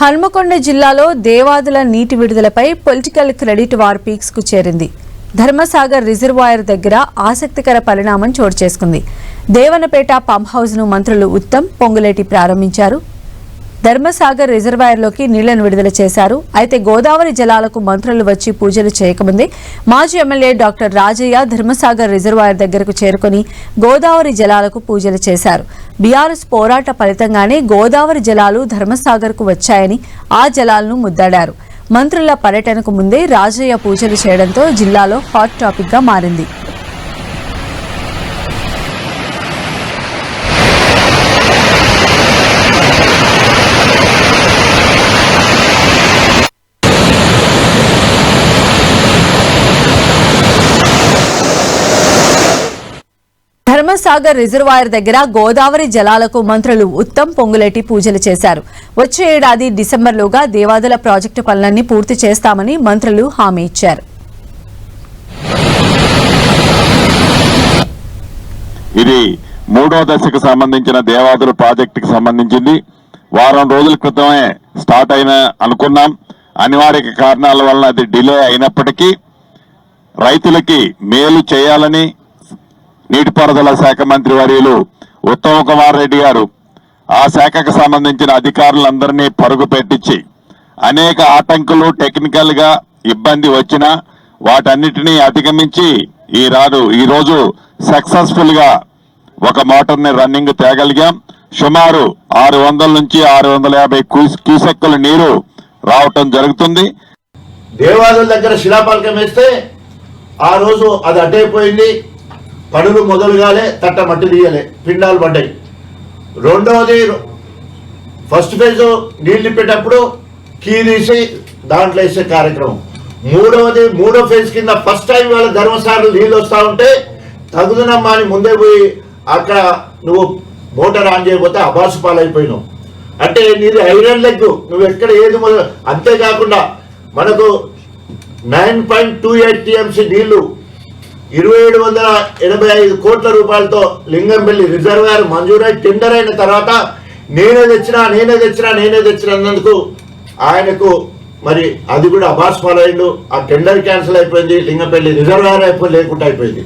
హన్మకొండ జిల్లాలో దేవాదుల నీటి విడుదలపై political credit war peaks కు చేరింది. ధర్మసాగర్ రిజర్వాయర్ దగ్గర ఆసక్తికర పరిణామం చోటు చేసుకుంది. దేవనపేట పంప్ హౌస్ ను మంత్రులు ఉత్తమ్, పొంగులేటి ప్రారంభించారు. ధర్మసాగర్ రిజర్వాయర్లోకి నీళ్లను విడుదల చేశారు. అయితే గోదావరి జలాలకు మంత్రులు వచ్చి పూజలు చేయకముందే మాజీ MLA doctor Rajaiah Dharmasagar reservoir దగ్గరకు చేరుకుని గోదావరి జలాలకు పూజలు చేశారు. బీఆర్ఎస్ పోరాట ఫలితంగానే గోదావరి జలాలు ధర్మసాగర్కు వచ్చాయని ఆ జలాలను ముద్దాడారు. మంత్రుల పర్యటనకు ముందే రాజయ్య పూజలు చేయడంతో జిల్లాలో హాట్ టాపిక్ గా మారింది. ధర్మసాగర్ రిజర్వాయర్ దగ్గర గోదావరి జలాలకు మంత్రులు ఉత్తమ్, పొంగులేటి పూజలు చేశారు. వచ్చే ఏడాది డిసెంబర్లోగా దేవాదుల ప్రాజెక్టు పనులన్నీ పూర్తి చేస్తామని మంత్రులు హామీ ఇచ్చారు. ఇది 3వ దశకు సంబంధించిన దేవాదుల ప్రాజెక్టుకు సంబంధించింది. వారం రోజుల క్రితమే స్టార్ట్ అయిన అనుకున్నాం. అనివార్య కారణాల వలన అది డిలే అయినప్పటికీ రైతులకి మేలు చేయాలని నీటిపారుదల శాఖ మంత్రి వర్యులు ఉత్తమ్ కుమార్ రెడ్డి గారు ఆ శాఖకు సంబంధించిన అధికారులందరినీ పరుగు పెట్టించి అనేక ఆటంకులు టెక్నికల్ గా ఇబ్బంది వచ్చినా వాటన్నిటినీ అధిగమించి ఈరోజు సక్సెస్ఫుల్ గా ఒక మోటార్ ని రన్నింగ్ తేగలిగాం. సుమారు 600 నుంచి 650 క్యూసెక్కుల నీరు రావటం జరుగుతుంది. దేవాదుల దగ్గర శిలాపాలకం వేస్తే ఆ రోజు అది అడ్డైపోయింది. పనులు మొదలు కాలే, తట్ట మట్టి తీయలే, పిండాలు పడ్డాయి. రెండవది ఫస్ట్ ఫేజ్ నీళ్ళు నింపేటప్పుడు కీ తీసి దాంట్లో వేసే కార్యక్రమం. మూడో ఫేజ్ కింద ఫస్ట్ టైం వాళ్ళ ధర్మసాగర్ నీళ్ళు వస్తూ ఉంటే తగుదనమ్మా అని ముందే పోయి అక్కడ నువ్వు మోటార్ ఆన్ చేయకపోతే అబాసు పాలైపోయినావు. అంటే నీది ఐరన్ లెగ్, నువ్వు ఎక్కడ ఏది మొదలు. అంతేకాకుండా మనకు 9.28 టీఎంసీ నీళ్లు 2785 కోట్ల రూపాయలతో లింగంపల్లి రిజర్వాయర్ మంజూరై టెండర్ అయిన తర్వాత నేనే తెచ్చినందుకు ఆయనకు మరి అది కూడా అబాస్ ఫాలో అయిండు. ఆ టెండర్ క్యాన్సిల్ అయిపోయింది. లింగంపల్లి రిజర్వాయర్ లేకుండా అయిపోయింది.